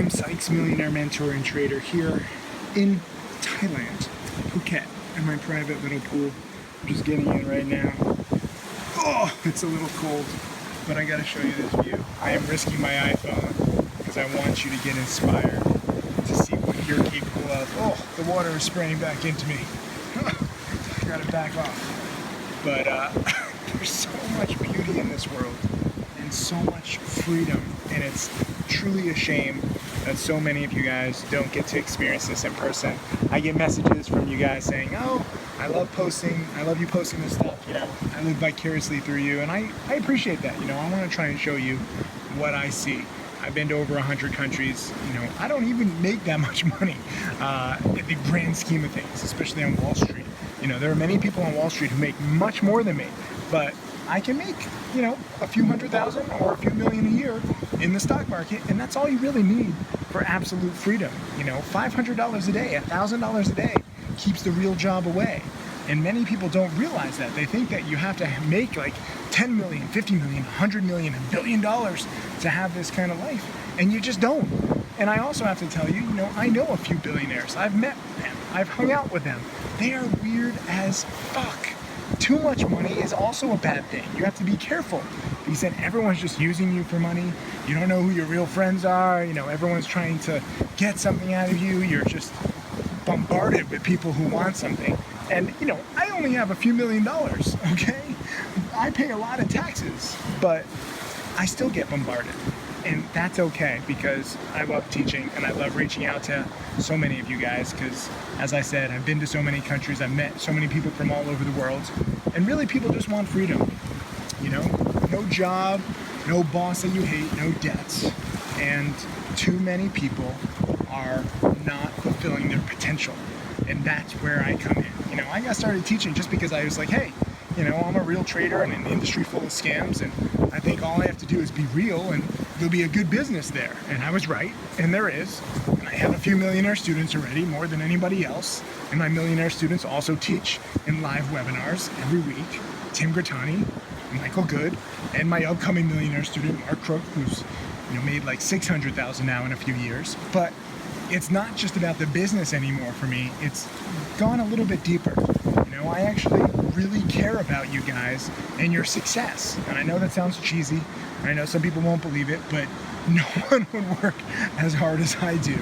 am Sykes, millionaire mentor and trader here in Thailand, Phuket, in my private little pool. I'm just getting in right now. Oh, it's a little cold, but I gotta show you this view. I am risking my iPhone because I want you to get inspired to see what you're capable of. Oh, the water is spraying back into me. I gotta back off. But there's so much beauty in this world and so much freedom, and it's truly a shame that so many of you guys don't get to experience this in person. I get messages from you guys saying, oh, I love posting, I love you posting this stuff, you know, I live vicariously through you, and I appreciate that, you know, I want to try and show you what I see. I've been to over 100 countries, you know, I don't even make that much money in the grand scheme of things, especially on Wall Street. You know, there are many people on Wall Street who make much more than me, but I can make, you know, a few $100,000 or a few million a year in the stock market, and that's all you really need for absolute freedom. You know, $500 a day, $1,000 a day keeps the real job away. And many people don't realize that. They think that you have to make like 10 million, 50 million, 100 million, $1 billion to have this kind of life. And you just don't. And I also have to tell you, you know, I know a few billionaires. I've met them. I've hung out with them. They are weird as fuck. Too much money is also a bad thing. You have to be careful. He said everyone's just using you for money. You don't know who your real friends are. You know, everyone's trying to get something out of you. You're just bombarded with people who want something. And, you know, I only have a few $1 million, okay? I pay a lot of taxes, but I still get bombarded. And that's okay, because I love teaching and I love reaching out to so many of you guys, because as I said, I've been to so many countries, I've met so many people from all over the world, and really people just want freedom. You know, no job, no boss that you hate, no debts, and too many people are not fulfilling their potential. And that's where I come in. You know, I got started teaching just because I was like, hey, you know, I'm a real trader in an industry full of scams, and I think all I have to do is be real and there'll be a good business there. And I was right, and there is. And I have a few millionaire students already, more than anybody else. And my millionaire students also teach in live webinars every week. Tim Grattani, Michael Good, and my upcoming millionaire student, Mark Crook, who's, you know, made like $600,000 now in a few years. But it's not just about the business anymore for me. It's gone a little bit deeper. You know, I actually really care about you guys and your success. And I know that sounds cheesy. I know some people won't believe it, but no one would work as hard as I do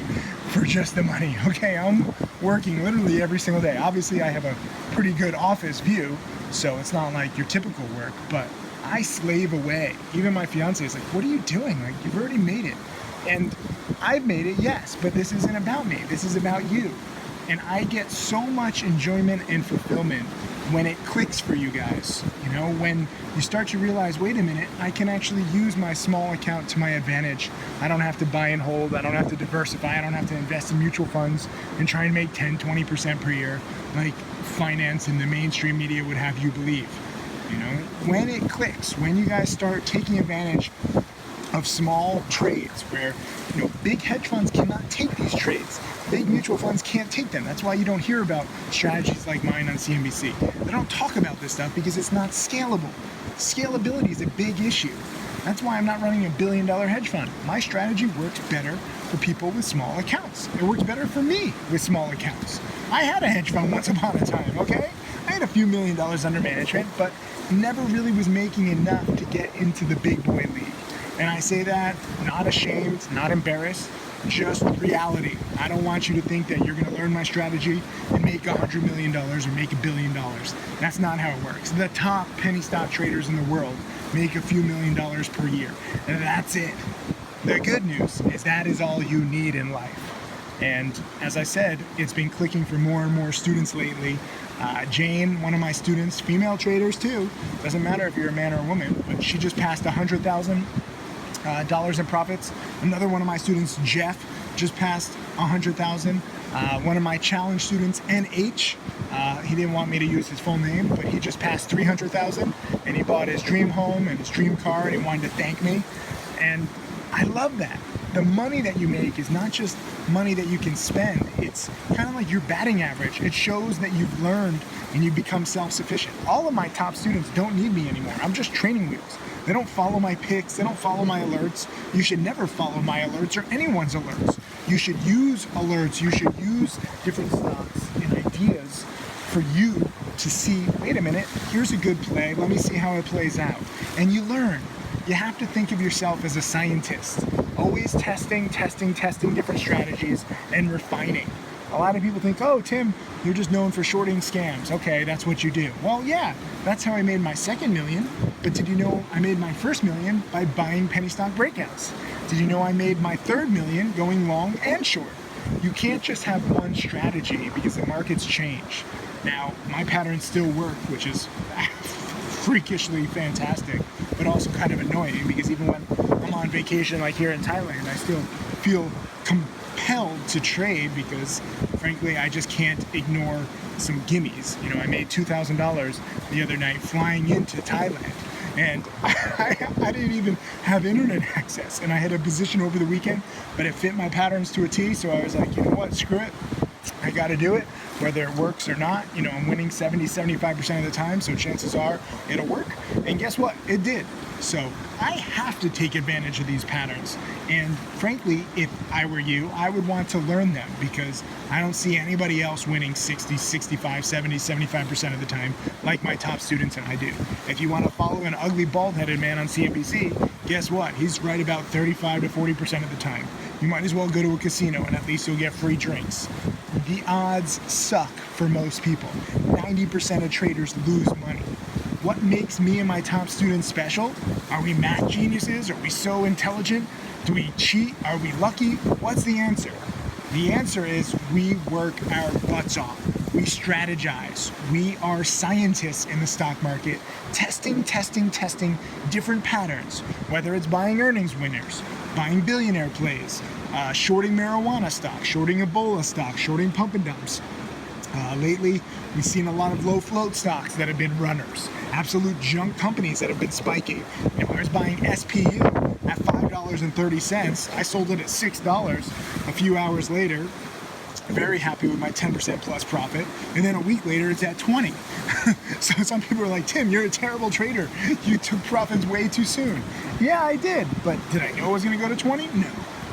for just the money. Okay, I'm working literally every single day. Obviously, I have a pretty good office view, so it's not like your typical work, but I slave away. Even my fiance is like, what are you doing? Like, you've already made it. And I've made it, yes, but this isn't about me. This is about you. And I get so much enjoyment and fulfillment when it clicks for you guys. You know, when you start to realize, wait a minute, I can actually use my small account to my advantage. I don't have to buy and hold. I don't have to diversify. I don't have to invest in mutual funds and try and make 10, 20% per year like finance and the mainstream media would have you believe. You know, when it clicks, when you guys start taking advantage of small trades where, you know, big hedge funds cannot take these trades. Big mutual funds can't take them. That's why you don't hear about strategies like mine on CNBC. They don't talk about this stuff because it's not scalable. Scalability is a big issue. That's why I'm not running $1 billion hedge fund. My strategy works better for people with small accounts. It works better for me with small accounts. I had a hedge fund once upon a time, okay? I had a few $1 million under management, but never really was making enough to get into the big boy league. And I say that not ashamed, not embarrassed, just reality. I don't want you to think that you're going to learn my strategy and make $100 million or make $1 billion. That's not how it works. The top penny stock traders in the world make a few $1 million per year. And that's it. The good news is that is all you need in life. And as I said, it's been clicking for more and more students lately. Jane, one of my students, female traders too, doesn't matter if you're a man or a woman, but she just passed $100,000 in profits. Another one of my students, Jeff, just passed 100,000. One of my challenge students, NH, he didn't want me to use his full name, but he just passed 300,000, and he bought his dream home and his dream car, and he wanted to thank me. And I love that. The money that you make is not just money that you can spend. It's kind of like your batting average. It shows that you've learned and you've become self-sufficient. All of my top students don't need me anymore. I'm just training wheels. They don't follow my picks. They don't follow my alerts. You should never follow my alerts or anyone's alerts. You should use alerts. You should use different stocks and ideas for you to see, wait a minute, here's a good play. Let me see how it plays out. And you learn. You have to think of yourself as a scientist, always testing different strategies and refining. A lot of people think, oh, Tim, you're just known for shorting scams. Okay, that's what you do. Well, yeah, that's how I made my second million. But did you know I made my first million by buying penny stock breakouts? Did you know I made my third million going long and short? You can't just have one strategy because the markets change. Now, my patterns still work, which is freakishly fantastic, but also kind of annoying because even when I'm on vacation like here in Thailand, I still feel compelled to trade because frankly I just can't ignore some gimmies. You know, I made $2,000 the other night flying into Thailand, and I didn't even have internet access, and I had a position over the weekend, but it fit my patterns to a T, so I was like, you know what, screw it, I got to do it. Whether it works or not, you know, I'm winning 70-75% of the time, so chances are it'll work. And guess what? It did. So I have to take advantage of these patterns. And frankly, if I were you, I would want to learn them because I don't see anybody else winning 60, 65, 70, 75% of the time like my top students and I do. If you want to follow an ugly bald-headed man on CNBC, guess what? He's right about 35 to 40% of the time. You might as well go to a casino and at least you'll get free drinks. The odds suck for most people. 90% of traders lose money. What makes me and my top students special? Are we math geniuses? Are we so intelligent? Do we cheat? Are we lucky? What's the answer? The answer is we work our butts off. We strategize. We are scientists in the stock market, testing different patterns, whether it's buying earnings winners, buying billionaire plays, shorting marijuana stock, shorting Ebola stock, shorting pump and dumps. Lately, we've seen a lot of low float stocks that have been runners, absolute junk companies that have been spiking. You know, I was buying SPU at $5.30. I sold it at $6 a few hours later. Very happy with my 10% plus profit. And then a week later, it's at 20. So some people are like, Tim, you're a terrible trader. You took profits way too soon. Yeah, I did. But did I know it was going to go to 20? No.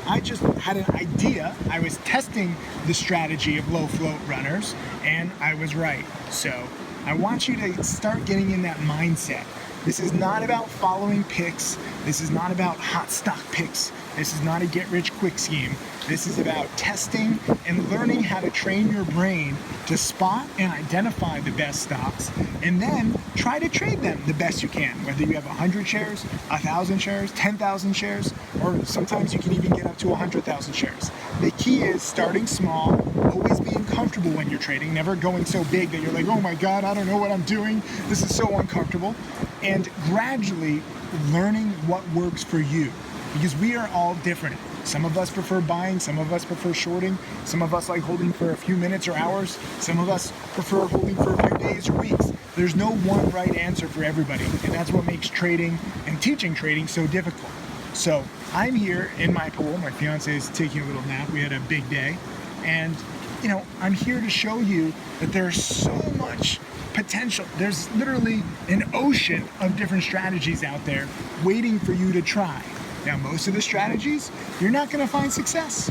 I just had an idea. I was testing the strategy of low float runners, and I was right. So I want you to start getting in that mindset. This is not about following picks. This is not about hot stock picks. This is not a get-rich-quick scheme. This is about testing and learning how to train your brain to spot and identify the best stocks and then try to trade them the best you can, whether you have 100 shares, 1,000 shares, 10,000 shares, or sometimes you can even get up to 100,000 shares. The key is starting small, always being comfortable when you're trading, never going so big that you're like, oh my God, I don't know what I'm doing. This is so uncomfortable. And gradually learning what works for you, because we are all different. Some of us prefer buying, some of us prefer shorting, some of us like holding for a few minutes or hours, some of us prefer holding for a few days or weeks. There's no one right answer for everybody, and that's what makes trading and teaching trading so difficult. So I'm here in my pool. My fiance is taking a little nap. We had a big day, and you know, I'm here to show you that there's so much potential. There's literally an ocean of different strategies out there waiting for you to try. Now, most of the strategies, you're not going to find success.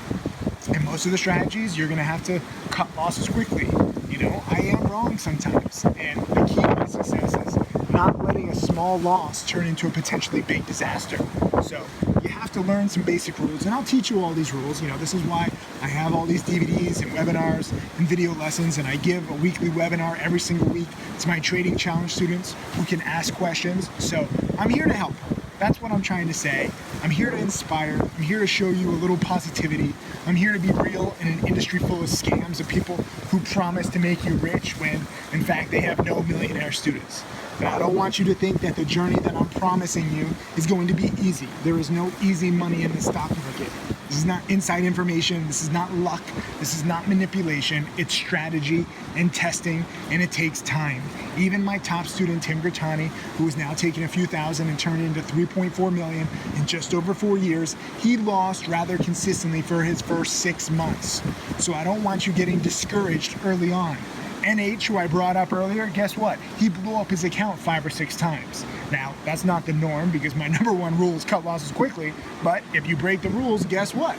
And most of the strategies, you're going to have to cut losses quickly. You know, I am wrong sometimes. And the key to success is not letting a small loss turn into a potentially big disaster. So you have to learn some basic rules. And I'll teach you all these rules. You know, this is why I have all these DVDs and webinars and video lessons. And I give a weekly webinar every single week to my Trading Challenge students who can ask questions. So I'm here to help. That's what I'm trying to say. I'm here to inspire. I'm here to show you a little positivity. I'm here to be real in an industry full of scams of people who promise to make you rich when, in fact, they have no millionaire students. And I don't want you to think that the journey that I'm promising you is going to be easy. There is no easy money in the stock market. This is not inside information. This is not luck. This is not manipulation. It's strategy and testing, and it takes time. Even my top student, Tim Grattani, who is now taking a few thousand and turned into 3.4 million in just over 4 years, he lost rather consistently for his first 6 months. So I don't want you getting discouraged early on. NH, who I brought up earlier, guess what? He blew up his account 5 or 6 times. Now, that's not the norm because my number one rule is cut losses quickly, but if you break the rules, guess what?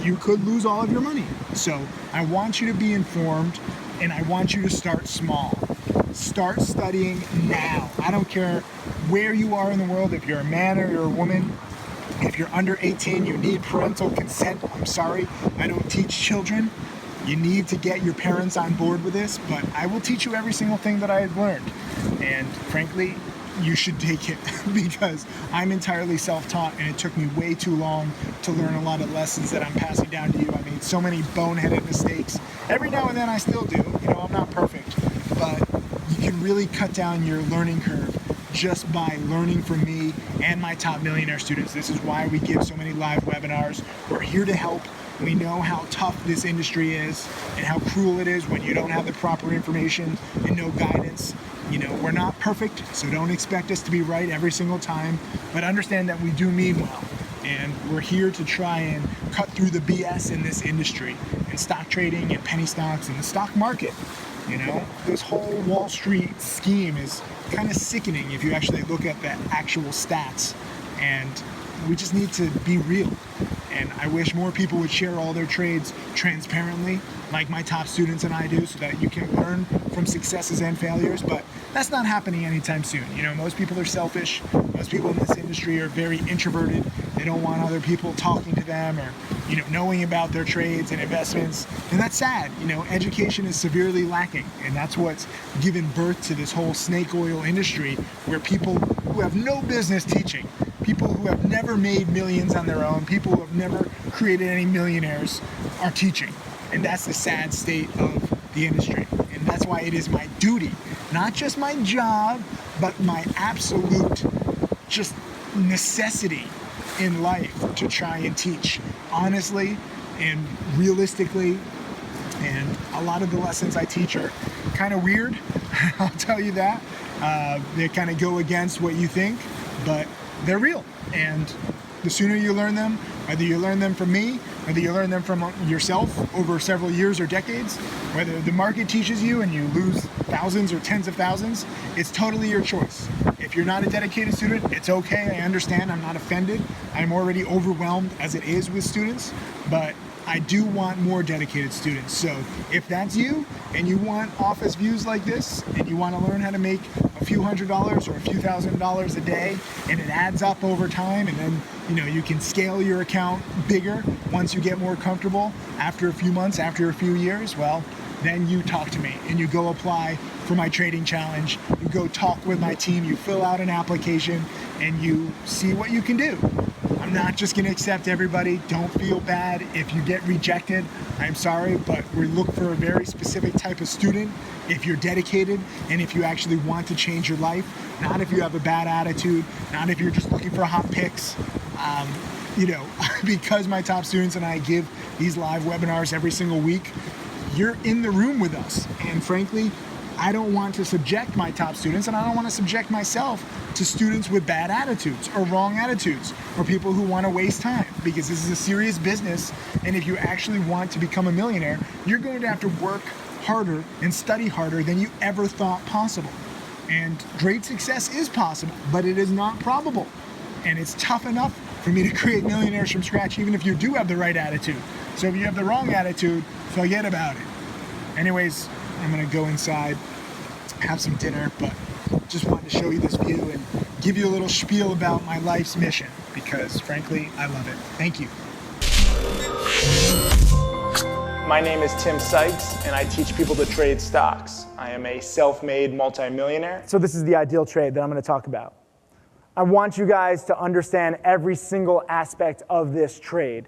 You could lose all of your money. So I want you to be informed, and I want you to start small. Start studying now. I don't care where you are in the world, if you're a man or you're a woman. If you're under 18, you need parental consent. I'm sorry, I don't teach children. You need to get your parents on board with this, but I will teach you every single thing that I have learned. And frankly, you should take it because I'm entirely self-taught and it took me way too long to learn a lot of lessons that I'm passing down to you. I made so many boneheaded mistakes. Every now and then I still do. You know, I'm not perfect, but you can really cut down your learning curve just by learning from me and my top millionaire students. This is why we give so many live webinars. We're here to help. We know how tough this industry is and how cruel it is when you don't have the proper information and no guidance. You know, we're not perfect, so don't expect us to be right every single time, but understand that we do mean well. And we're here to try and cut through the BS in this industry, in stock trading and penny stocks and the stock market. You know, this whole Wall Street scheme is kind of sickening if you actually look at the actual stats. And we just need to be real. And I wish more people would share all their trades transparently, like my top students and I do, so that you can learn from successes and failures. But that's not happening anytime soon. You know, most people are selfish. Most people in this industry are very introverted. They don't want other people talking to them or, you know, knowing about their trades and investments. And that's sad. You know, education is severely lacking. And that's what's given birth to this whole snake oil industry where people who have no business teaching, people who have never made millions on their own, people who have never created any millionaires are teaching. And that's the sad state of the industry. And that's why it is my duty, not just my job, but my absolute just necessity in life to try and teach honestly and realistically. And a lot of the lessons I teach are kind of weird, I'll tell you that. They kind of go against what you think, but they're real. And the sooner you learn them, whether you learn them from me, whether you learn them from yourself over several years or decades, whether the market teaches you and you lose thousands or tens of thousands, it's totally your choice. If you're not a dedicated student, it's okay. I understand. I'm not offended. I'm already overwhelmed as it is with students, but I do want more dedicated students. So if that's you and you want office views like this and you want to learn how to make a few $100s or a few $1,000s a day and it adds up over time, and then you can scale your account bigger once you get more comfortable after a few months, after a few years, well, then you talk to me and you go apply for my trading challenge. You go talk with my team, you fill out an application, and you see what you can do. I'm not just going to accept everybody. Don't feel bad if you get rejected. I'm sorry, but we look for a very specific type of student if you're dedicated and if you actually want to change your life, not if you have a bad attitude, not if you're just looking for hot picks. Because my top students and I give these live webinars every single week, you're in the room with us. And frankly, I don't want to subject my top students, and I don't want to subject myself to students with bad attitudes or wrong attitudes or people who want to waste time, because this is a serious business. And if you actually want to become a millionaire, you're going to have to work harder and study harder than you ever thought possible. And great success is possible, but it is not probable. And it's tough enough for me to create millionaires from scratch, even if you do have the right attitude. So if you have the wrong attitude, forget about it. Anyways, I'm gonna go inside, have some dinner, but just wanted to show you this view and give you a little spiel about my life's mission, because frankly, I love it. Thank you. My name is Tim Sykes, and I teach people to trade stocks. I am a self-made multimillionaire. So this is the ideal trade that I'm gonna talk about. I want you guys to understand every single aspect of this trade.